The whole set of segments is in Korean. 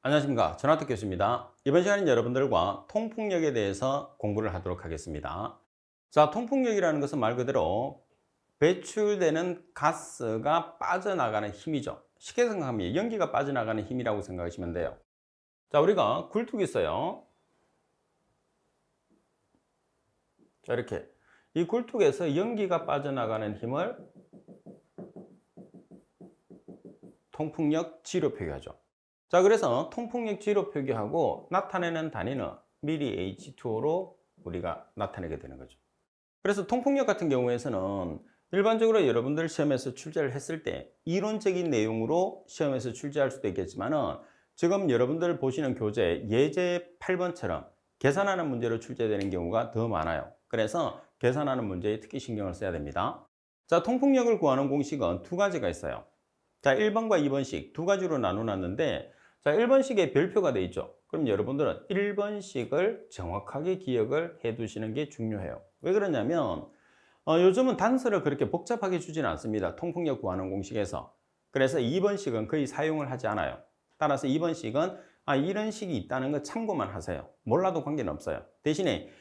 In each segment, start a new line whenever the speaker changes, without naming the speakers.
안녕하십니까. 전화특 교수입니다. 이번 시간은 여러분들과 통풍력에 대해서 공부를 하도록 하겠습니다. 자, 통풍력이라는 것은 말 그대로 배출되는 가스가 빠져나가는 힘이죠. 쉽게 생각하면 연기가 빠져나가는 힘이라고 생각하시면 돼요. 자, 우리가 굴뚝이 있어요. 자, 이렇게. 이 굴뚝에서 연기가 빠져나가는 힘을 통풍력 G로 표기하죠. 자, 그래서 통풍력 G로 표기하고 나타내는 단위는 미리 H2O로 우리가 나타내게 되는 거죠. 그래서 통풍력 같은 경우에서는 일반적으로 여러분들 시험에서 출제를 했을 때 이론적인 내용으로 시험에서 출제할 수도 있겠지만은 지금 여러분들 보시는 교재 예제 8번처럼 계산하는 문제로 출제되는 경우가 더 많아요. 그래서 계산하는 문제에 특히 신경을 써야 됩니다. 자, 통풍력을 구하는 공식은 두 가지가 있어요. 자, 1번과 2번씩 두 가지로 나눠놨는데, 자, 1번식에 별표가 돼 있죠. 그럼 여러분들은 1번식을 정확하게 기억을 해 두시는 게 중요해요. 왜 그러냐면 요즘은 단서를 그렇게 복잡하게 주지는 않습니다. 통풍력 구하는 공식에서. 그래서 2번식은 거의 사용을 하지 않아요. 따라서 2번식은 이런 식이 있다는 거 참고만 하세요. 몰라도 관계는 없어요. 대신에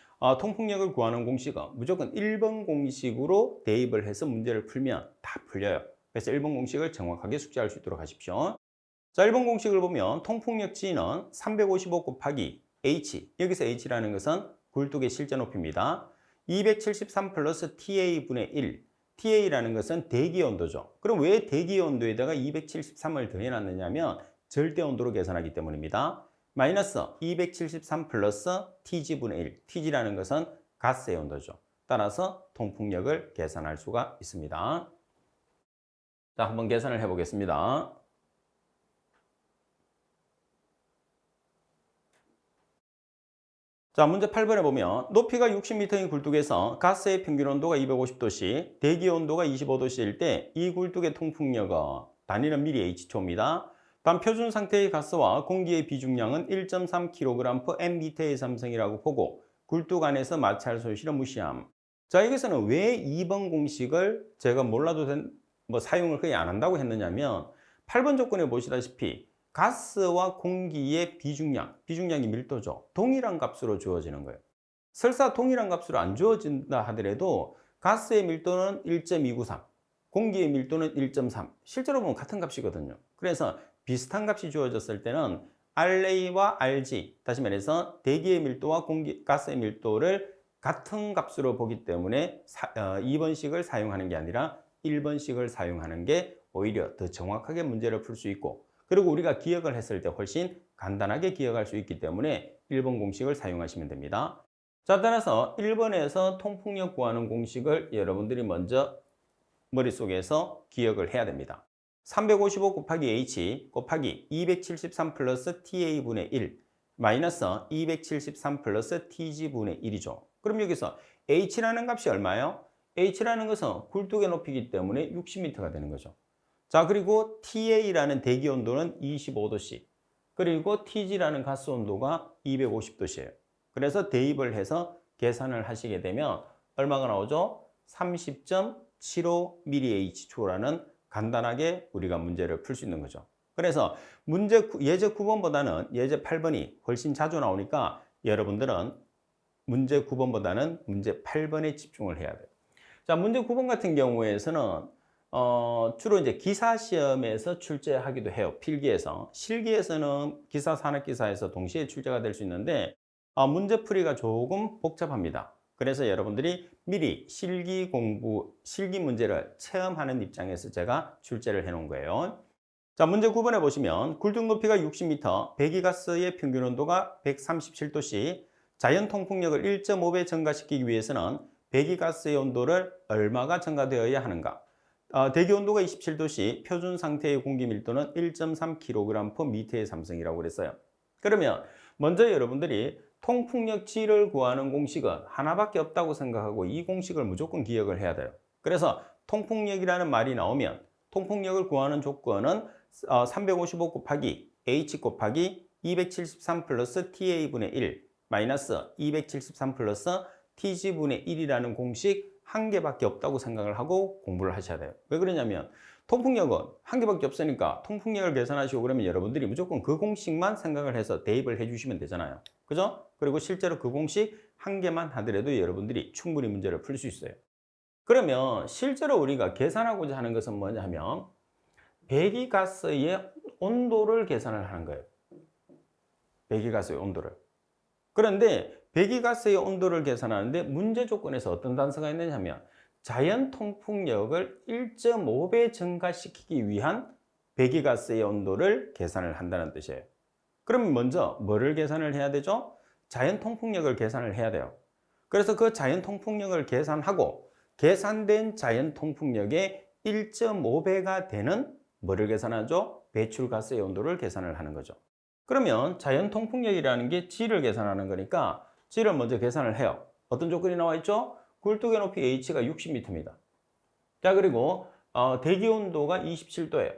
통풍력을 구하는 공식은 무조건 1번 공식으로 대입을 해서 문제를 풀면 다 풀려요. 그래서 1번 공식을 정확하게 숙지할 수 있도록 하십시오. 자, 1번 공식을 보면 통풍력 G는 355 곱하기 H, 여기서 H라는 것은 굴뚝의 실제 높이입니다. 273 플러스 TA분의 1, TA라는 것은 대기 온도죠. 그럼 왜 대기 온도에다가 273을 더해놨느냐면 절대 온도로 계산하기 때문입니다. 마이너스 273 플러스 TG분의 1, TG라는 것은 가스의 온도죠. 따라서 통풍력을 계산할 수가 있습니다. 자, 한번 계산을 해보겠습니다. 자, 문제 8번에 보면 높이가 60m인 굴뚝에서 가스의 평균 온도가 250도씨, 대기 온도가 25도씨일 때 이 굴뚝의 통풍력은 단위는 미리 H2O입니다. 단 표준 상태의 가스와 공기의 비중량은 1.3kg/m의 삼성이라고 보고 굴뚝 안에서 마찰 소실은 무시함. 자, 여기서는 왜 2번 공식을 제가 몰라도 사용을 거의 안 한다고 했느냐면 8번 조건에 보시다시피 가스와 공기의 비중량이 밀도죠. 동일한 값으로 주어지는 거예요. 설사 동일한 값으로 안 주어진다 하더라도 가스의 밀도는 1.293, 공기의 밀도는 1.3. 실제로 보면 같은 값이거든요. 그래서 비슷한 값이 주어졌을 때는 RA와 RG, 다시 말해서 대기의 밀도와 가스의 밀도를 같은 값으로 보기 때문에 2번식을 사용하는 게 아니라 1번식을 사용하는 게 오히려 더 정확하게 문제를 풀 수 있고, 그리고 우리가 기억을 했을 때 훨씬 간단하게 기억할 수 있기 때문에 1번 공식을 사용하시면 됩니다. 자, 따라서 1번에서 통풍력 구하는 공식을 여러분들이 먼저 머릿속에서 기억을 해야 됩니다. 355 곱하기 H 곱하기 273 플러스 TA분의 1 마이너스 273 플러스 TG분의 1이죠. 그럼 여기서 H라는 값이 얼마예요? H라는 것은 굴뚝의 높이이기 때문에 60m가 되는 거죠. 자, 그리고 TA라는 대기 온도는 25도씨, 그리고 TG라는 가스 온도가 250도씨예요. 그래서 대입을 해서 계산을 하시게 되면 얼마가 나오죠? 30.75mAh2O라는 간단하게 우리가 문제를 풀 수 있는 거죠. 그래서 예제 9번보다는 예제 8번이 훨씬 자주 나오니까 여러분들은 문제 9번보다는 문제 8번에 집중을 해야 돼요. 자, 문제 9번 같은 경우에서는 주로 이제 기사 시험에서 출제하기도 해요. 필기에서. 실기에서는 기사, 산업기사에서 동시에 출제가 될 수 있는데 문제풀이가 조금 복잡합니다. 그래서 여러분들이 미리 실기 문제를 체험하는 입장에서 제가 출제를 해 놓은 거예요. 자, 문제 9번에 보시면 굴뚝 높이가 60m, 배기가스의 평균 온도가 137도씨, 자연 통풍력을 1.5배 증가시키기 위해서는 배기가스의 온도를 얼마가 증가되어야 하는가? 대기 온도가 27도씨, 표준 상태의 공기 밀도는 1.3kg/m의 삼성이라고 그랬어요. 그러면 먼저 여러분들이 통풍력 G를 구하는 공식은 하나밖에 없다고 생각하고 이 공식을 무조건 기억을 해야 돼요. 그래서 통풍력이라는 말이 나오면 통풍력을 구하는 조건은 355 곱하기 H 곱하기 273 플러스 TA분의 1 마이너스 273 플러스 TG분의 1이라는 공식 한 개밖에 없다고 생각을 하고 공부를 하셔야 돼요. 왜 그러냐면 통풍력은 한 개밖에 없으니까 통풍력을 계산하시고 그러면 여러분들이 무조건 그 공식만 생각을 해서 대입을 해주시면 되잖아요. 그죠? 그리고 실제로 그 공식 한 개만 하더라도 여러분들이 충분히 문제를 풀 수 있어요. 그러면 실제로 우리가 계산하고자 하는 것은 뭐냐면 배기가스의 온도를 계산을 하는 거예요. 배기가스의 온도를. 그런데 배기가스의 온도를 계산하는데 문제 조건에서 어떤 단서가 있느냐 하면 자연 통풍력을 1.5배 증가시키기 위한 배기가스의 온도를 계산을 한다는 뜻이에요. 그럼 먼저 뭐를 계산을 해야 되죠? 자연 통풍력을 계산을 해야 돼요. 그래서 그 자연 통풍력을 계산하고 계산된 자연 통풍력의 1.5배가 되는 뭐를 계산하죠? 배출가스의 온도를 계산을 하는 거죠. 그러면 자연 통풍력이라는 게 G를 계산하는 거니까 G를 먼저 계산을 해요. 어떤 조건이 나와 있죠? 굴뚝의 높이 H가 60m입니다. 자, 그리고 대기 온도가 27도예요.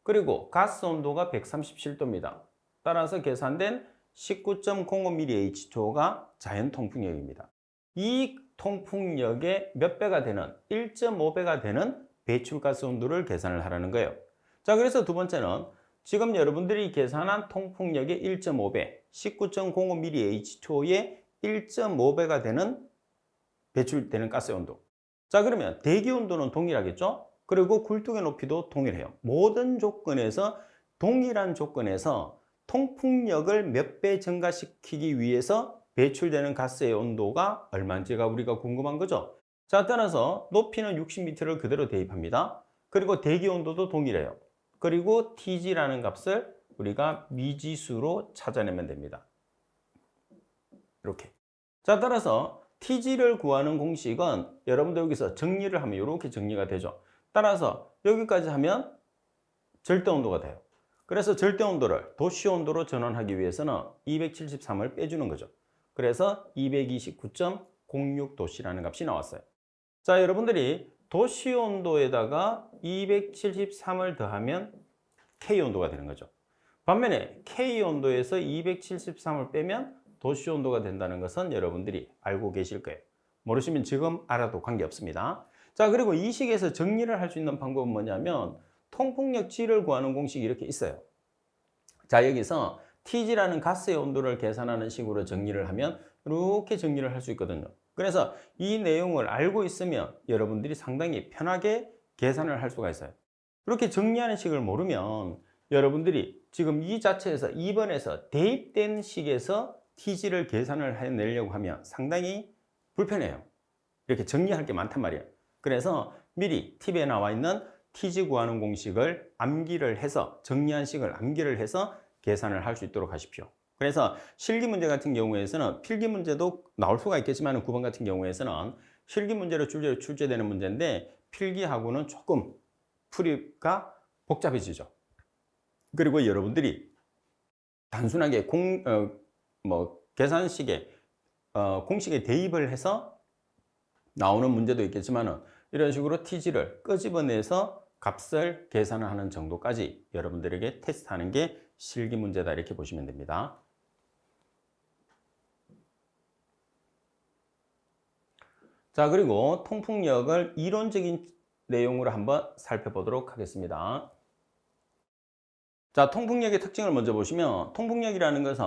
그리고 가스 온도가 137도입니다. 따라서 계산된 19.05mH2가 자연 통풍력입니다. 이 통풍력의 몇 배가 되는 1.5배가 되는 배출가스 온도를 계산을 하라는 거예요. 자, 그래서 두 번째는 지금 여러분들이 계산한 통풍력의 1.5배, 19.05mH2의 1.5배가 되는 배출되는 가스의 온도. 자, 그러면 대기 온도는 동일하겠죠? 그리고 굴뚝의 높이도 동일해요. 모든 조건에서 동일한 조건에서 통풍력을 몇 배 증가시키기 위해서 배출되는 가스의 온도가 얼마인지가 우리가 궁금한 거죠. 자, 따라서 높이는 60m를 그대로 대입합니다. 그리고 대기 온도도 동일해요. 그리고 TG라는 값을 우리가 미지수로 찾아내면 됩니다. 이렇게. 자, 따라서 TG를 구하는 공식은 여러분들 여기서 정리를 하면 이렇게 정리가 되죠. 따라서 여기까지 하면 절대온도가 돼요. 그래서 절대온도를 도시온도로 전환하기 위해서는 273을 빼주는 거죠. 그래서 229.06도씨라는 값이 나왔어요. 자, 여러분들이 도시온도에다가 273을 더하면 K온도가 되는 거죠. 반면에 K온도에서 273을 빼면 도시온도가 된다는 것은 여러분들이 알고 계실 거예요. 모르시면 지금 알아도 관계없습니다. 자, 그리고 이 식에서 정리를 할 수 있는 방법은 뭐냐면 통풍력 G를 구하는 공식이 이렇게 있어요. 자, 여기서 TG라는 가스의 온도를 계산하는 식으로 정리를 하면 이렇게 정리를 할 수 있거든요. 그래서 이 내용을 알고 있으면 여러분들이 상당히 편하게 계산을 할 수가 있어요. 이렇게 정리하는 식을 모르면 여러분들이 지금 이 자체에서 2번에서 대입된 식에서 TG를 계산을 해내려고 하면 상당히 불편해요. 이렇게 정리할 게 많단 말이에요. 그래서 미리 팁에 나와 있는 TG 구하는 공식을 암기를 해서 정리한 식을 암기를 해서 계산을 할 수 있도록 하십시오. 그래서 실기 문제 같은 경우에서는 필기 문제도 나올 수가 있겠지만 9번 같은 경우에서는 실기 문제로 출제되는 문제인데 필기하고는 조금 풀이가 복잡해지죠. 그리고 여러분들이 단순하게 계산식에 공식에 대입을 해서 나오는 문제도 있겠지만 이런 식으로 TG를 끄집어내서 값을 계산하는 정도까지 여러분들에게 테스트하는 게 실기 문제다 이렇게 보시면 됩니다. 자, 그리고 통풍력을 이론적인 내용으로 한번 살펴보도록 하겠습니다. 자, 통풍력의 특징을 먼저 보시면 통풍력이라는 것은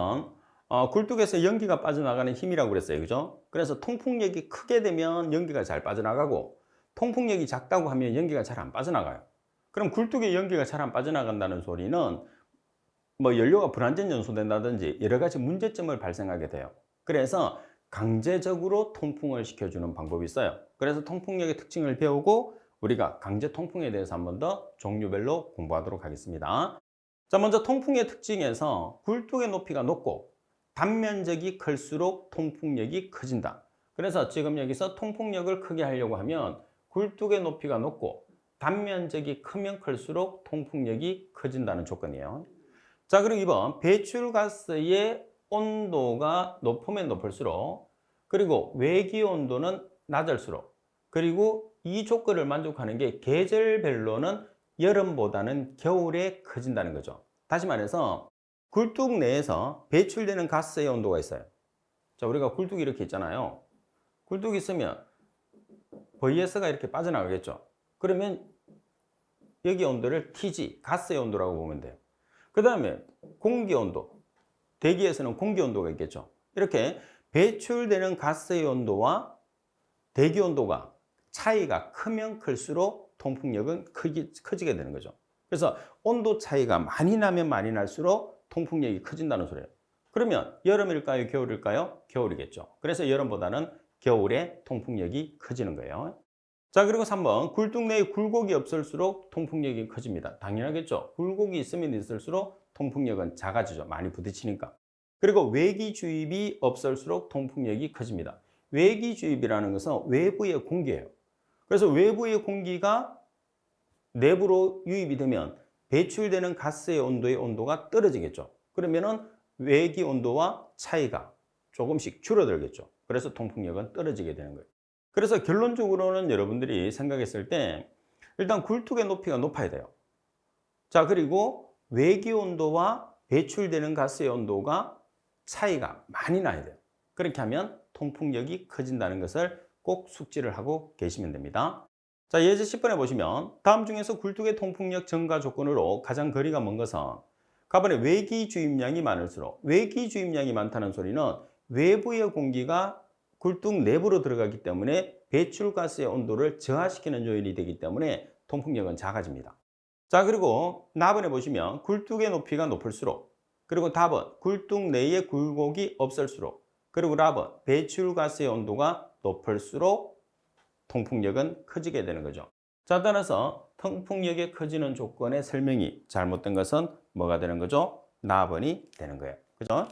굴뚝에서 연기가 빠져나가는 힘이라고 그랬어요. 그죠? 그래서 통풍력이 크게 되면 연기가 잘 빠져나가고 통풍력이 작다고 하면 연기가 잘 안 빠져나가요. 그럼 굴뚝에 연기가 잘 안 빠져나간다는 소리는 뭐 연료가 불안전 연소된다든지 여러 가지 문제점을 발생하게 돼요. 그래서 강제적으로 통풍을 시켜주는 방법이 있어요. 그래서 통풍력의 특징을 배우고 우리가 강제 통풍에 대해서 한 번 더 종류별로 공부하도록 하겠습니다. 자, 먼저 통풍의 특징에서 굴뚝의 높이가 높고 단면적이 클수록 통풍력이 커진다. 그래서 지금 여기서 통풍력을 크게 하려고 하면 굴뚝의 높이가 높고 단면적이 크면 클수록 통풍력이 커진다는 조건이에요. 자, 그리고 2번 배출가스의 온도가 높으면 높을수록 그리고 외기 온도는 낮을수록 그리고 이 조건을 만족하는 게 계절별로는 여름보다는 겨울에 커진다는 거죠. 다시 말해서 굴뚝 내에서 배출되는 가스의 온도가 있어요. 자, 우리가 굴뚝이 이렇게 있잖아요. 굴뚝이 있으면 VS가 이렇게 빠져나가겠죠. 그러면 여기 온도를 TG, 가스의 온도라고 보면 돼요. 그 다음에 공기 온도, 대기에서는 공기 온도가 있겠죠. 이렇게 배출되는 가스의 온도와 대기 온도가 차이가 크면 클수록 통풍력은 커지게 되는 거죠. 그래서 온도 차이가 많이 나면 많이 날수록 통풍력이 커진다는 소리예요. 그러면 여름일까요? 겨울일까요? 겨울이겠죠. 그래서 여름보다는 겨울에 통풍력이 커지는 거예요. 자, 그리고 3번. 굴뚝 내에 굴곡이 없을수록 통풍력이 커집니다. 당연하겠죠. 굴곡이 있으면 있을수록 통풍력은 작아지죠. 많이 부딪히니까. 그리고 외기 주입이 없을수록 통풍력이 커집니다. 외기 주입이라는 것은 외부의 공기예요. 그래서 외부의 공기가 내부로 유입이 되면 배출되는 가스의 온도가 떨어지겠죠. 그러면은 외기 온도와 차이가 조금씩 줄어들겠죠. 그래서 통풍력은 떨어지게 되는 거예요. 그래서 결론적으로는 여러분들이 생각했을 때 일단 굴뚝의 높이가 높아야 돼요. 자, 그리고 외기 온도와 배출되는 가스의 온도가 차이가 많이 나야 돼요. 그렇게 하면 통풍력이 커진다는 것을 꼭 숙지를 하고 계시면 됩니다. 자, 예제 10번에 보시면 다음 중에서 굴뚝의 통풍력 증가 조건으로 가장 거리가 먼 것은 가번에 외기 주입량이 많을수록, 외기 주입량이 많다는 소리는 외부의 공기가 굴뚝 내부로 들어가기 때문에 배출가스의 온도를 저하시키는 요인이 되기 때문에 통풍력은 작아집니다. 자, 그리고 나번에 보시면 굴뚝의 높이가 높을수록, 그리고 답은 굴뚝 내에 굴곡이 없을수록, 그리고 답은 배출가스의 온도가 높을수록 통풍력은 커지게 되는 거죠. 자, 따라서 통풍력이 커지는 조건의 설명이 잘못된 것은 뭐가 되는 거죠? 나번이 되는 거예요. 그죠?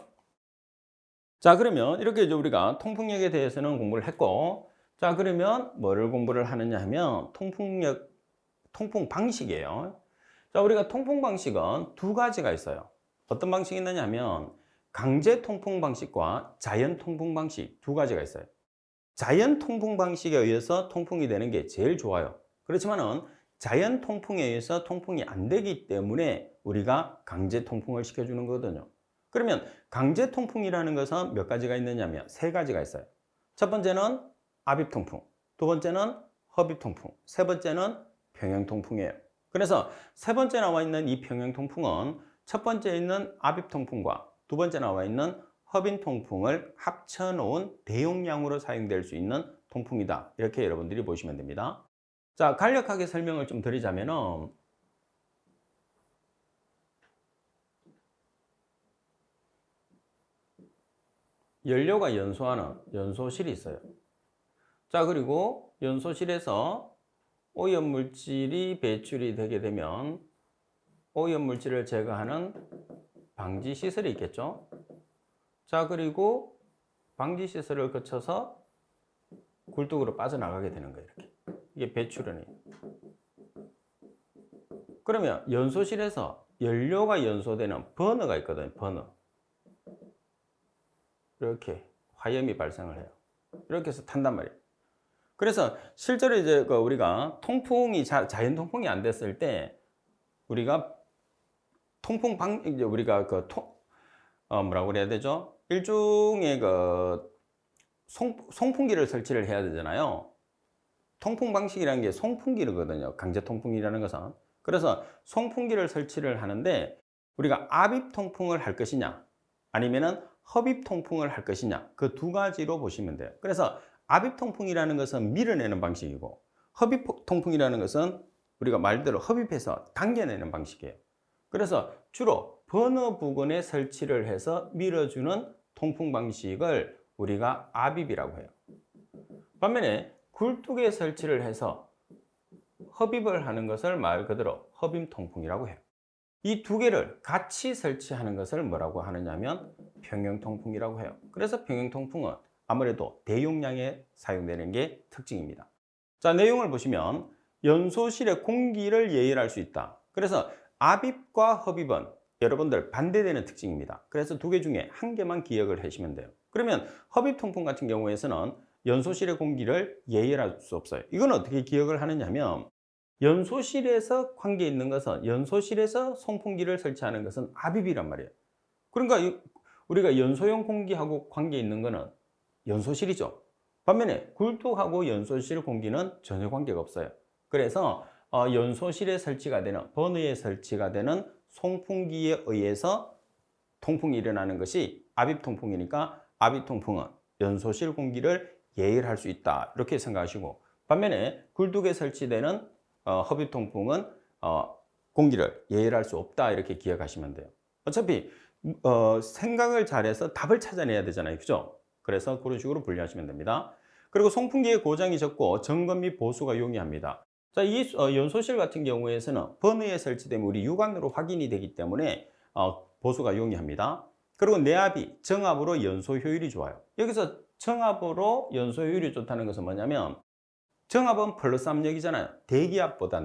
자, 그러면 이렇게 이제 우리가 통풍력에 대해서는 공부를 했고, 자, 그러면 뭐를 공부를 하느냐 하면 통풍 방식이에요. 자, 우리가 통풍 방식은 두 가지가 있어요. 어떤 방식이 있느냐 하면 강제 통풍 방식과 자연 통풍 방식 두 가지가 있어요. 자연 통풍 방식에 의해서 통풍이 되는 게 제일 좋아요. 그렇지만은 자연 통풍에 의해서 통풍이 안 되기 때문에 우리가 강제 통풍을 시켜주는 거거든요. 그러면 강제 통풍이라는 것은 몇 가지가 있느냐면 세 가지가 있어요. 첫 번째는 압입 통풍, 두 번째는 허입 통풍, 세 번째는 평형 통풍이에요. 그래서 세 번째 나와 있는 이 평형 통풍은 첫 번째 있는 압입 통풍과 두 번째 나와 있는 허입 통풍을 합쳐놓은 대용량으로 사용될 수 있는 통풍이다. 이렇게 여러분들이 보시면 됩니다. 자, 간략하게 설명을 좀 드리자면은 연료가 연소하는 연소실이 있어요. 자, 그리고 연소실에서 오염물질이 배출이 되게 되면 오염물질을 제거하는 방지시설이 있겠죠. 자, 그리고 방지시설을 거쳐서 굴뚝으로 빠져나가게 되는 거예요. 이렇게. 이게 배출원이에요. 그러면 연소실에서 연료가 연소되는 버너가 있거든요. 버너. 이렇게 화염이 발생을 해요. 이렇게 해서 탄단 말이에요. 그래서 실제로 이제 우리가 통풍이 자연 통풍이 안 됐을 때 우리가 이제 우리가 뭐라고 그래야 되죠? 일종의 송풍기를 설치를 해야 되잖아요. 통풍 방식이라는 게 송풍기거든요. 강제 통풍이라는 것은. 그래서 송풍기를 설치를 하는데 우리가 압입 통풍을 할 것이냐 아니면은 허입 통풍을 할 것이냐 그 두 가지로 보시면 돼요. 그래서 압입 통풍이라는 것은 밀어내는 방식이고 허입 통풍이라는 것은 우리가 말대로 흡입해서 당겨내는 방식이에요. 그래서 주로 버너 부근에 설치를 해서 밀어주는 통풍 방식을 우리가 압입이라고 해요. 반면에 굴뚝에 설치를 해서 흡입을 하는 것을 말 그대로 허입 통풍이라고 해요. 이 두 개를 같이 설치하는 것을 뭐라고 하느냐면 평형 통풍이라고 해요. 그래서 평형 통풍은 아무래도 대용량에 사용되는 게 특징입니다. 자, 내용을 보시면 연소실의 공기를 예열할 수 있다. 그래서 압입과 허입은 여러분들 반대되는 특징입니다. 그래서 두 개 중에 한 개만 기억을 하시면 돼요. 그러면 허입 통풍 같은 경우에서는 연소실의 공기를 예열할 수 없어요. 이건 어떻게 기억을 하느냐 하면 연소실에서 관계 있는 것은 연소실에서 송풍기를 설치하는 것은 압입이란 말이에요. 그러니까 우리가 연소용 공기하고 관계 있는 것은 연소실이죠. 반면에 굴뚝하고 연소실 공기는 전혀 관계가 없어요. 그래서 연소실에 설치가 되는, 버너에 설치가 되는 송풍기에 의해서 통풍이 일어나는 것이 압입통풍이니까 압입통풍은 연소실 공기를 예열할 수 있다, 이렇게 생각하시고, 반면에 굴뚝에 설치되는 허비통풍은 공기를 예열할 수 없다, 이렇게 기억하시면 돼요. 어차피 생각을 잘해서 답을 찾아내야 되잖아요, 그죠? 그래서 그런 식으로 분류하시면 됩니다. 그리고 송풍기의 고장이 적고 점검 및 보수가 용이합니다. 자, 이 연소실 같은 경우에서는 버너에 설치되면 우리 육안으로 확인이 되기 때문에 보수가 용이합니다. 그리고 내압이 정압으로 연소 효율이 좋아요. 여기서 정압으로 연소 효율이 좋다는 것은 뭐냐면, 정압은 플러스 압력이잖아요. 대기압보다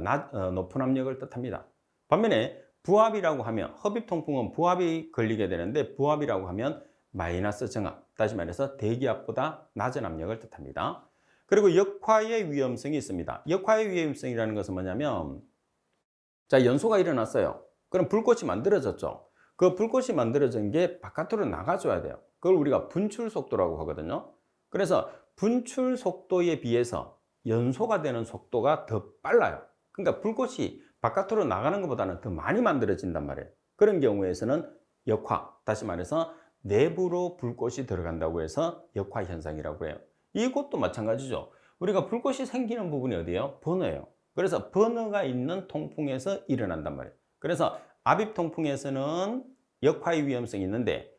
높은 압력을 뜻합니다. 반면에 부압이라고 하면, 허비통풍은 부압이 걸리게 되는데, 부압이라고 하면 마이너스 정압, 다시 말해서 대기압보다 낮은 압력을 뜻합니다. 그리고 역화의 위험성이 있습니다. 역화의 위험성이라는 것은 뭐냐면, 자, 연소가 일어났어요. 그럼 불꽃이 만들어졌죠. 그 불꽃이 만들어진 게 바깥으로 나가줘야 돼요. 그걸 우리가 분출 속도라고 하거든요. 그래서 분출 속도에 비해서 연소가 되는 속도가 더 빨라요. 그러니까 불꽃이 바깥으로 나가는 것보다는 더 많이 만들어진단 말이에요. 그런 경우에서는 역화, 다시 말해서 내부로 불꽃이 들어간다고 해서 역화 현상이라고 해요. 이것도 마찬가지죠. 우리가 불꽃이 생기는 부분이 어디예요? 버너예요. 그래서 버너가 있는 통풍에서 일어난단 말이에요. 그래서 압입통풍에서는 역화의 위험성이 있는데,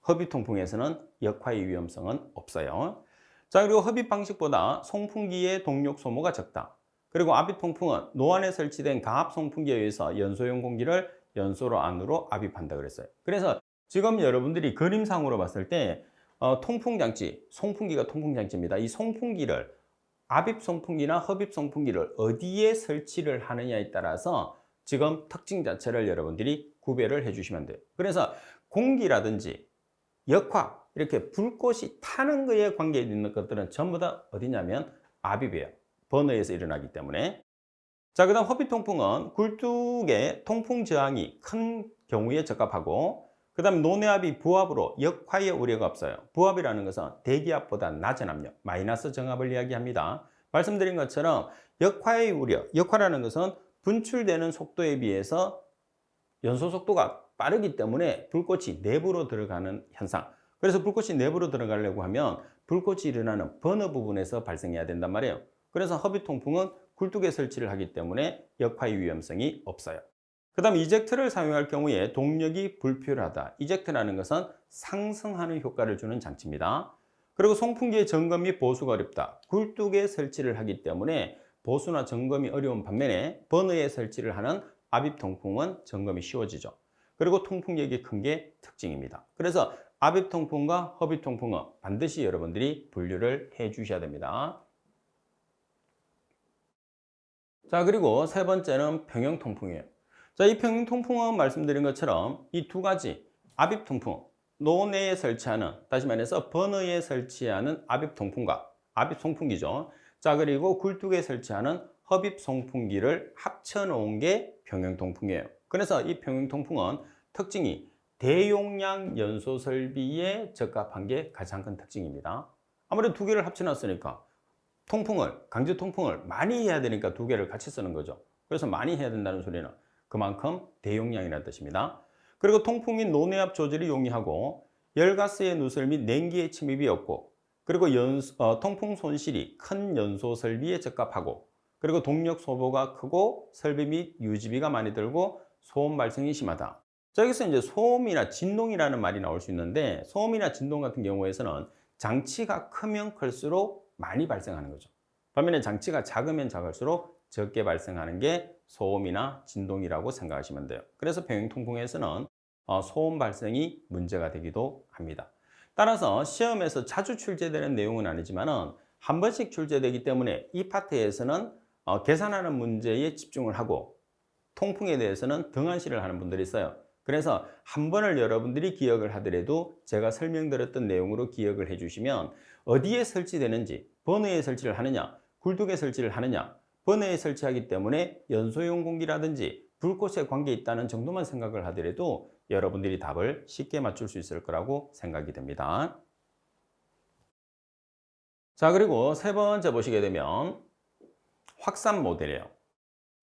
허비통풍에서는 역화의 위험성은 없어요. 자, 그리고 허비 방식보다 송풍기의 동력 소모가 적다. 그리고 압입통풍은 노안에 설치된 가압 송풍기에 의해서 연소용 공기를 연소로 안으로 압입한다 그랬어요. 그래서 지금 여러분들이 그림상으로 봤을 때 통풍장치, 송풍기가 통풍장치입니다. 이 송풍기를 압입 송풍기나 허비 송풍기를 어디에 설치를 하느냐에 따라서 지금 특징 자체를 여러분들이 구별을 해주시면 돼요. 그래서 공기라든지 역화, 이렇게 불꽃이 타는 거에 관계 있는 것들은 전부 다 어디냐면 압입이에요. 버너에서 일어나기 때문에. 자, 그 다음 허비통풍은 굴뚝의 통풍 저항이 큰 경우에 적합하고, 그 다음 노내압이 부압으로 역화의 우려가 없어요. 부압이라는 것은 대기압보다 낮은 압력, 마이너스 정압을 이야기합니다. 말씀드린 것처럼 역화의 우려, 역화라는 것은 분출되는 속도에 비해서 연소 속도가 빠르기 때문에 불꽃이 내부로 들어가는 현상. 그래서 불꽃이 내부로 들어가려고 하면 불꽃이 일어나는 버너 부분에서 발생해야 된단 말이에요. 그래서 허비통풍은 굴뚝에 설치를 하기 때문에 역화의 위험성이 없어요. 그 다음 이젝트를 사용할 경우에 동력이 불필요하다. 이젝트라는 것은 상승하는 효과를 주는 장치입니다. 그리고 송풍기의 점검 및 보수가 어렵다. 굴뚝에 설치를 하기 때문에 보수나 점검이 어려운 반면에 버너에 설치를 하는 압입통풍은 점검이 쉬워지죠. 그리고 통풍력이 큰 게 특징입니다. 그래서 압입통풍과 허비통풍은 반드시 여러분들이 분류를 해 주셔야 됩니다. 자, 그리고 세 번째는 평형통풍이에요. 자, 이 평형통풍은 말씀드린 것처럼 이 두 가지, 압입통풍, 노내에 설치하는, 다시 말해서 버너에 설치하는 압입통풍과 압입송풍기죠. 자, 그리고 굴뚝에 설치하는 허비송풍기를 합쳐 놓은 게 평형통풍이에요. 그래서 이 평형통풍은 특징이 대용량 연소 설비에 적합한 게 가장 큰 특징입니다. 아무래도 두 개를 합쳐 놨으니까 강제 통풍을 많이 해야 되니까 두 개를 같이 쓰는 거죠. 그래서 많이 해야 된다는 소리는 그만큼 대용량이라는 뜻입니다. 그리고 통풍 및 노내압 조절이 용이하고 열가스의 누설 및 냉기의 침입이 없고, 그리고 통풍 손실이 큰 연소 설비에 적합하고, 그리고 동력 소모가 크고 설비 및 유지비가 많이 들고 소음 발생이 심하다. 자, 여기서 이제 소음이나 진동이라는 말이 나올 수 있는데, 소음이나 진동 같은 경우에서는 장치가 크면 클수록 많이 발생하는 거죠. 반면에 장치가 작으면 작을수록 적게 발생하는 게 소음이나 진동이라고 생각하시면 돼요. 그래서 평형통풍에서는 소음 발생이 문제가 되기도 합니다. 따라서 시험에서 자주 출제되는 내용은 아니지만 한 번씩 출제되기 때문에 이 파트에서는 계산하는 문제에 집중을 하고 통풍에 대해서는 등한시를 하는 분들이 있어요. 그래서 한 번을 여러분들이 기억을 하더라도 제가 설명드렸던 내용으로 기억을 해주시면 어디에 설치되는지, 버너에 설치를 하느냐, 굴뚝에 설치를 하느냐, 버너에 설치하기 때문에 연소용 공기라든지 불꽃에 관계 있다는 정도만 생각을 하더라도 여러분들이 답을 쉽게 맞출 수 있을 거라고 생각이 됩니다. 자, 그리고 세 번째 보시게 되면 확산 모델이에요.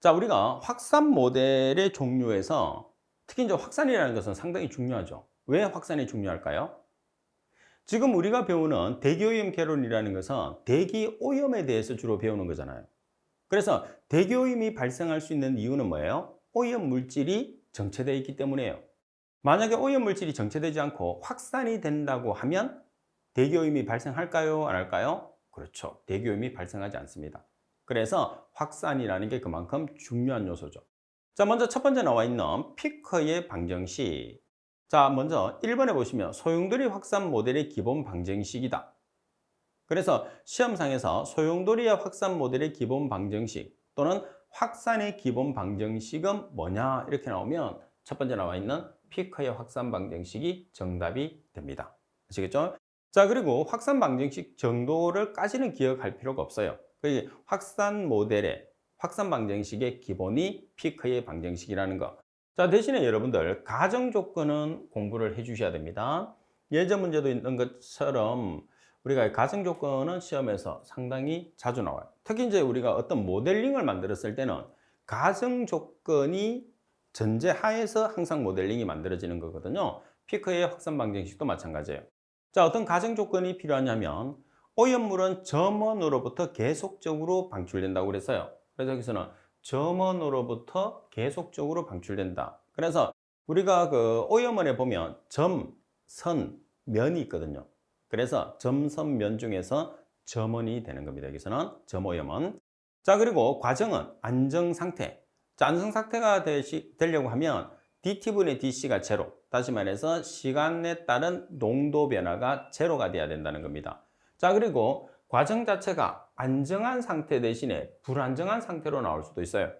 자, 우리가 확산 모델의 종류에서 특히 이제 확산이라는 것은 상당히 중요하죠. 왜 확산이 중요할까요? 지금 우리가 배우는 대기오염 개론이라는 것은 대기 오염에 대해서 주로 배우는 거잖아요. 그래서 대기오염이 발생할 수 있는 이유는 뭐예요? 오염 물질이 정체되어 있기 때문이에요. 만약에 오염 물질이 정체되지 않고 확산이 된다고 하면 대기오염이 발생할까요? 안 할까요? 그렇죠. 대기오염이 발생하지 않습니다. 그래서 확산이라는 게 그만큼 중요한 요소죠. 자, 먼저 첫 번째 나와 있는 피커의 방정식. 자, 먼저 1번에 보시면 소용돌이 확산 모델의 기본 방정식이다. 그래서 시험상에서 소용돌이의 확산 모델의 기본 방정식 또는 확산의 기본 방정식은 뭐냐 이렇게 나오면 첫 번째 나와 있는 피커의 확산 방정식이 정답이 됩니다. 아시겠죠? 자, 그리고 확산 방정식 정도를까지는 기억할 필요가 없어요. 그 확산 모델의 확산 방정식의 기본이 피커의 방정식이라는 거. 자, 대신에 여러분들 가정 조건은 공부를 해 주셔야 됩니다. 예제 문제도 있는 것처럼 우리가 가정 조건은 시험에서 상당히 자주 나와요. 특히 이제 우리가 어떤 모델링을 만들었을 때는 가정 조건이 전제하에서 항상 모델링이 만들어지는 거거든요. 피커의 확산 방정식도 마찬가지예요. 자, 어떤 가정 조건이 필요하냐면 오염물은 점원으로부터 계속적으로 방출된다고 그랬어요. 그래서 여기서는 점원으로부터 계속적으로 방출된다. 그래서 우리가 그 오염원에 보면 점, 선, 면이 있거든요. 그래서 점, 선, 면 중에서 점원이 되는 겁니다. 여기서는 점오염원. 자, 그리고 과정은 안정상태. 자, 안정상태가 되려고 하면 dt분의 dc가 제로. 다시 말해서 시간에 따른 농도 변화가 제로가 돼야 된다는 겁니다. 자, 그리고 과정 자체가 안정한 상태 대신에 불안정한 상태로 나올 수도 있어요.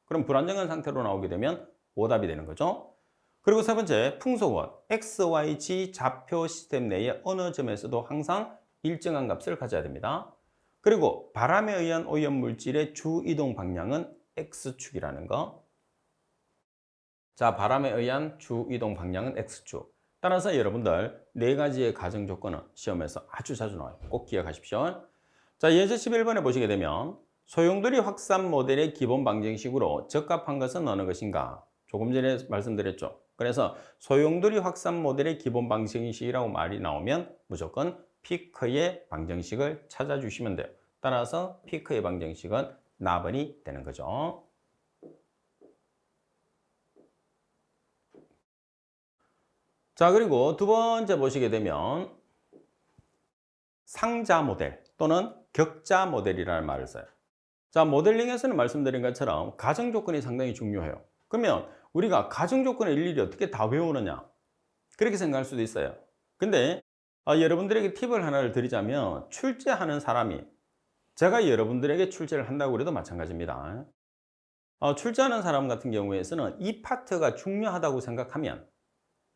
그럼 불안정한 상태로 나오게 되면 오답이 되는 거죠. 그리고 세 번째, 풍속은 x, y, z 좌표 시스템 내의 어느 점에서도 항상 일정한 값을 가져야 됩니다. 그리고 바람에 의한 오염 물질의 주 이동 방향은 x축이라는 거. 자, 바람에 의한 주 이동 방향은 x축. 따라서 여러분들 네 가지의 가정 조건은 시험에서 아주 자주 나와요. 꼭 기억하십시오. 자, 예제 11번에 보시게 되면 소용돌이 확산 모델의 기본 방정식으로 적합한 것은 어느 것인가? 조금 전에 말씀드렸죠. 그래서 소용돌이 확산 모델의 기본 방정식이라고 말이 나오면 무조건 피커의 방정식을 찾아주시면 돼요. 따라서 피커의 방정식은 나번이 되는 거죠. 자, 그리고 두 번째 보시게 되면 상자 모델 또는 격자 모델이라는 말을 써요. 자, 모델링에서는 말씀드린 것처럼 가정 조건이 상당히 중요해요. 그러면 우리가 가정 조건을 일일이 어떻게 다 외우느냐? 그렇게 생각할 수도 있어요. 근데 여러분들에게 팁을 하나를 드리자면 출제하는 사람이 제가 여러분들에게 출제를 한다고 해도 마찬가지입니다. 출제하는 사람 같은 경우에서는 이 파트가 중요하다고 생각하면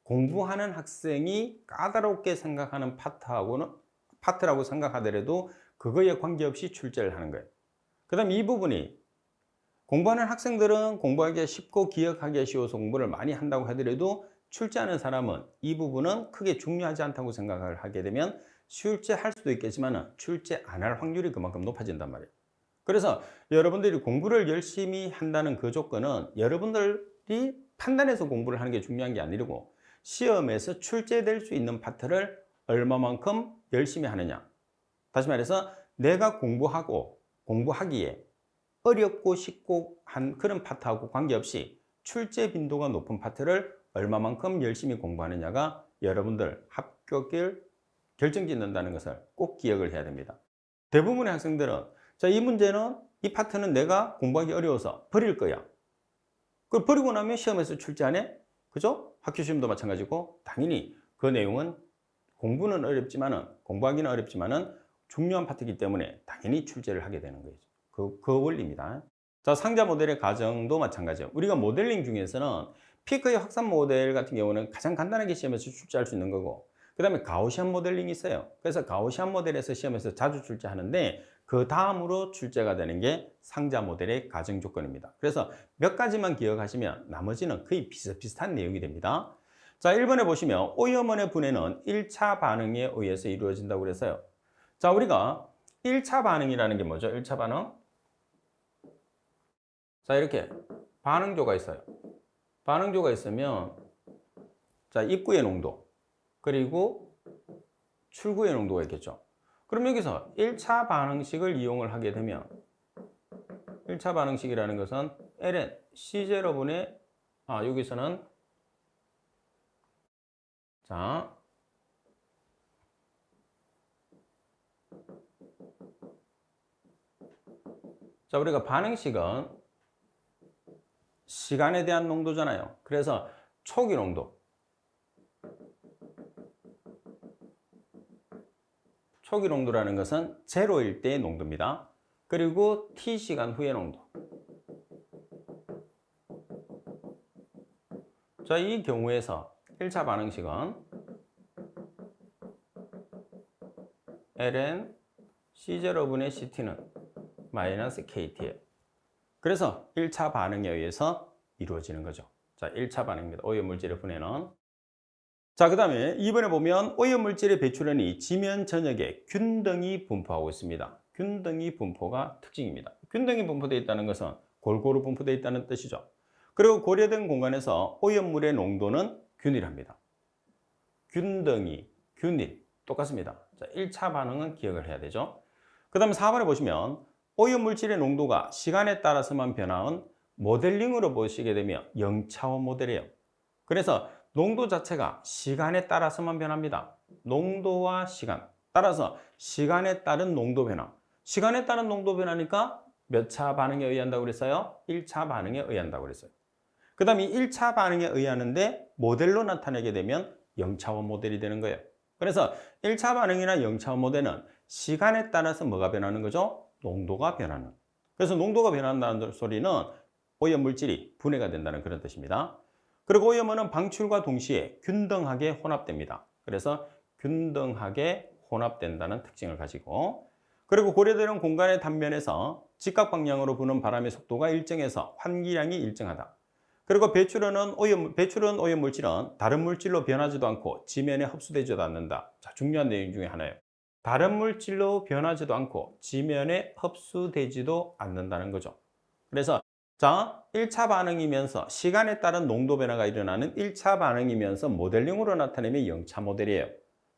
공부하는 학생이 까다롭게 생각하는 파트라고 생각하더라도 그거에 관계없이 출제를 하는 거예요. 그 다음에 이 부분이 공부하는 학생들은 공부하기 쉽고 기억하기 쉬워서 공부를 많이 한다고 하더라도 출제하는 사람은 이 부분은 크게 중요하지 않다고 생각을 하게 되면 출제할 수도 있겠지만 출제 안 할 확률이 그만큼 높아진단 말이에요. 그래서 여러분들이 공부를 열심히 한다는 그 조건은 여러분들이 판단해서 공부를 하는 게 중요한 게 아니고 시험에서 출제될 수 있는 파트를 얼마만큼 열심히 하느냐. 다시 말해서 내가 공부하기에 어렵고 쉽고 한 그런 파트하고 관계없이 출제 빈도가 높은 파트를 얼마만큼 열심히 공부하느냐가 여러분들 합격을 결정짓는다는 것을 꼭 기억을 해야 됩니다. 대부분의 학생들은 자, 이 문제는 이 파트는 내가 공부하기 어려워서 버릴 거야. 그걸 버리고 나면 시험에서 출제 안 해? 그죠? 학교 시험도 마찬가지고 당연히 그 내용은 공부하기는 어렵지만은 중요한 파트이기 때문에 당연히 출제를 하게 되는 거죠. 그 원리입니다. 자, 상자 모델의 가정도 마찬가지예요. 우리가 모델링 중에서는 피커의 확산 모델 같은 경우는 가장 간단하게 시험에서 출제할 수 있는 거고 그 다음에 가우시안 모델링이 있어요. 그래서 가우시안 모델에서 시험에서 자주 출제하는데 그 다음으로 출제가 되는 게 상자 모델의 가정 조건입니다. 그래서 몇 가지만 기억하시면 나머지는 거의 비슷비슷한 내용이 됩니다. 자, 1번에 보시면 오염원의 분해는 1차 반응에 의해서 이루어진다고 그래서요. 자, 우리가 1차 반응이라는 게 뭐죠? 1차 반응? 자, 이렇게 반응조가 있어요. 반응조가 있으면 자, 입구의 농도 그리고 출구의 농도가 있겠죠. 그럼 여기서 1차 반응식을 이용을 하게 되면 1차 반응식이라는 것은 ln C0분의 여기서는 자 우리가 반응식은 시간에 대한 농도잖아요. 그래서 초기 농도 초기 농도라는 것은 제로일 때의 농도입니다. 그리고 t시간 후의 농도. 자, 이 경우에서 1차 반응식은 ln C0분의 CT는 마이너스 KT예요. 그래서 1차 반응에 의해서 이루어지는 거죠. 자, 1차 반응입니다. 오염물질의 분해는. 자, 그 다음에 이번에 보면 오염물질의 배출원이 지면 전역에 균등히 분포하고 있습니다. 균등히 분포가 특징입니다. 균등히 분포되어 있다는 것은 골고루 분포되어 있다는 뜻이죠. 그리고 고려된 공간에서 오염물의 농도는 균일합니다. 균등히, 균일 똑같습니다. 자, 1차 반응은 기억을 해야 되죠. 그 다음에 4번에 보시면 오염물질의 농도가 시간에 따라서만 변화한 모델링으로 보시게 되면 0차원 모델이에요. 그래서 농도 자체가 시간에 따라서만 변합니다. 농도와 시간. 따라서 시간에 따른 농도 변화. 시간에 따른 농도 변화니까 몇 차 반응에 의한다고 그랬어요? 1차 반응에 의한다고 그랬어요. 그 다음에 1차 반응에 의하는데 모델로 나타내게 되면 0차원 모델이 되는 거예요. 그래서 1차 반응이나 0차원 모델은 시간에 따라서 뭐가 변하는 거죠? 농도가 변하는. 그래서 농도가 변한다는 소리는 오염물질이 분해가 된다는 그런 뜻입니다. 그리고 오염원은 방출과 동시에 균등하게 혼합됩니다. 그래서 균등하게 혼합된다는 특징을 가지고, 그리고 고려되는 공간의 단면에서 직각 방향으로 부는 바람의 속도가 일정해서 환기량이 일정하다. 그리고 배출은 오염물질은 다른 물질로 변하지도 않고 지면에 흡수되지도 않는다. 자, 중요한 내용 중에 하나예요. 다른 물질로 변하지도 않고 지면에 흡수되지도 않는다는 거죠. 그래서 자, 1차 반응이면서 시간에 따른 농도 변화가 일어나는 1차 반응이면서 모델링으로 나타내면 0차 모델이에요.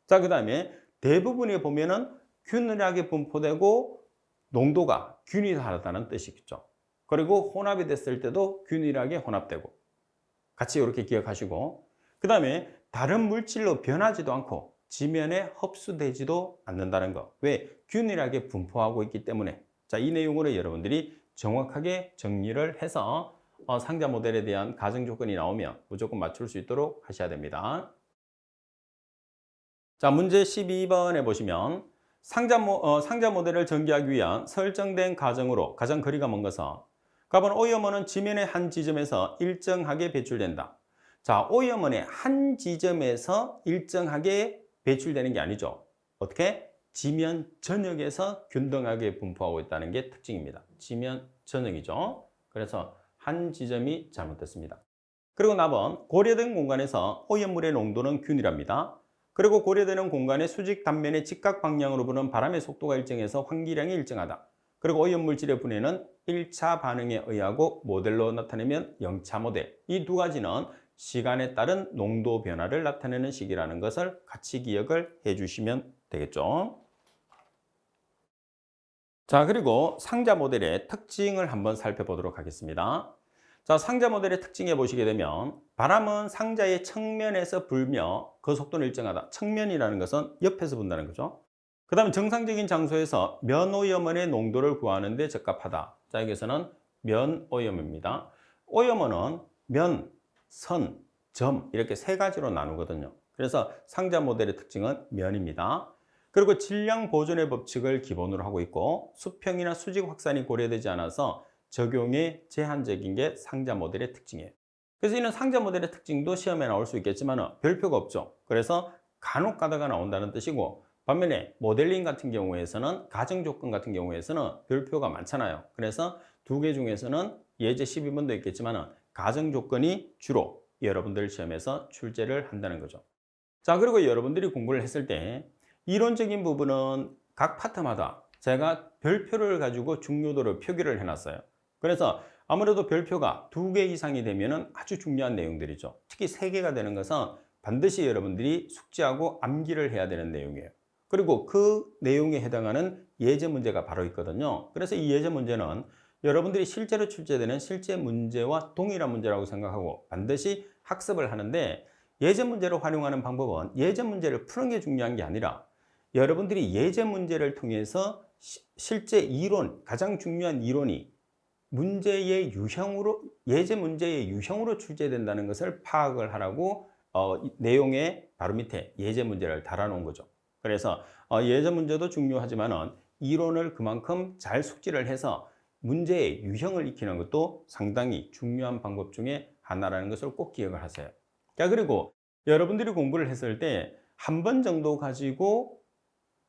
자, 그 다음에 대부분에 보면은 균일하게 분포되고 농도가 균일하다는 뜻이겠죠. 그리고 혼합이 됐을 때도 균일하게 혼합되고 같이 이렇게 기억하시고, 그 다음에 다른 물질로 변하지도 않고 지면에 흡수되지도 않는다는 거. 왜? 균일하게 분포하고 있기 때문에. 자, 이 내용으로 여러분들이 정확하게 정리를 해서 상자 모델에 대한 가정 조건이 나오면 무조건 맞출 수 있도록 하셔야 됩니다. 자, 문제 12번에 보시면 상자 모델을 전개하기 위한 설정된 가정으로 가장 거리가 먼 것은 가본 오염원은 지면의 한 지점에서 일정하게 배출된다. 자, 오염원의 한 지점에서 일정하게 배출되는 게 아니죠. 어떻게? 지면 전역에서 균등하게 분포하고 있다는 게 특징입니다. 지면 전역이죠. 그래서 한 지점이 잘못됐습니다. 그리고 나번 고려된 공간에서 오염물의 농도는 균일합니다. 그리고 고려되는 공간의 수직 단면의 직각 방향으로 부는 바람의 속도가 일정해서 환기량이 일정하다. 그리고 오염물질의 분해는 1차 반응에 의하고 모델로 나타내면 0차 모델. 이 두 가지는 시간에 따른 농도 변화를 나타내는 식이라는 것을 같이 기억을 해주시면 되겠죠. 자, 그리고 상자 모델의 특징을 한번 살펴보도록 하겠습니다. 자, 상자 모델의 특징에 보시게 되면 바람은 상자의 측면에서 불며 그 속도는 일정하다. 측면이라는 것은 옆에서 분다는 거죠. 그 다음에 정상적인 장소에서 면오염원의 농도를 구하는 데 적합하다. 자, 여기서는 면오염입니다. 오염원은 면, 선, 점 이렇게 세 가지로 나누거든요. 그래서 상자 모델의 특징은 면입니다. 그리고 질량 보존의 법칙을 기본으로 하고 있고 수평이나 수직 확산이 고려되지 않아서 적용에 제한적인 게 상자 모델의 특징이에요. 그래서 이런 상자 모델의 특징도 시험에 나올 수 있겠지만 별표가 없죠. 그래서 간혹 가다가 나온다는 뜻이고, 반면에 모델링 같은 경우에서는 가정 조건 같은 경우에서는 별표가 많잖아요. 그래서 두 개 중에서는 예제 12번도 있겠지만 가정 조건이 주로 여러분들 시험에서 출제를 한다는 거죠. 자, 그리고 여러분들이 공부를 했을 때 이론적인 부분은 각 파트마다 제가 별표를 가지고 중요도를 표기를 해놨어요. 그래서 아무래도 별표가 2개 이상이 되면 아주 중요한 내용들이죠. 특히 3개가 되는 것은 반드시 여러분들이 숙지하고 암기를 해야 되는 내용이에요. 그리고 그 내용에 해당하는 예제 문제가 바로 있거든요. 그래서 이 예제 문제는 여러분들이 실제로 출제되는 실제 문제와 동일한 문제라고 생각하고 반드시 학습을 하는데, 예제 문제를 활용하는 방법은 예제 문제를 푸는 게 중요한 게 아니라 여러분들이 예제 문제를 통해서 실제 이론, 가장 중요한 이론이 문제의 유형으로, 예제 문제의 유형으로 출제된다는 것을 파악을 하라고 내용의 바로 밑에 예제 문제를 달아놓은 거죠. 그래서 예제 문제도 중요하지만은 이론을 그만큼 잘 숙지를 해서 문제의 유형을 익히는 것도 상당히 중요한 방법 중에 하나라는 것을 꼭 기억을 하세요. 자, 그리고 여러분들이 공부를 했을 때 한 번 정도 가지고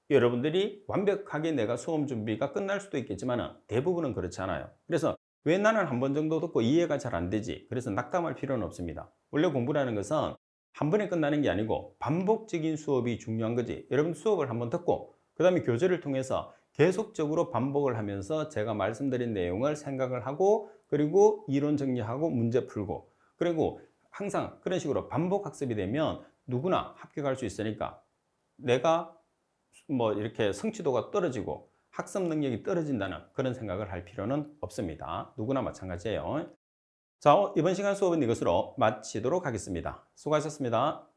여러분들이 완벽하게 내가 수험 준비가 끝날 수도 있겠지만 대부분은 그렇지 않아요. 그래서 왜 나는 한 번 정도 듣고 이해가 잘 안 되지? 그래서 낙담할 필요는 없습니다. 원래 공부라는 것은 한 번에 끝나는 게 아니고 반복적인 수업이 중요한 거지. 여러분 수업을 한번 듣고 그 다음에 교재를 통해서 계속적으로 반복을 하면서 제가 말씀드린 내용을 생각을 하고, 그리고 이론 정리하고 문제 풀고, 그리고 항상 그런 식으로 반복 학습이 되면 누구나 합격할 수 있으니까, 내가 뭐 이렇게 성취도가 떨어지고 학습 능력이 떨어진다는 그런 생각을 할 필요는 없습니다. 누구나 마찬가지예요. 자, 이번 시간 수업은 이것으로 마치도록 하겠습니다. 수고하셨습니다.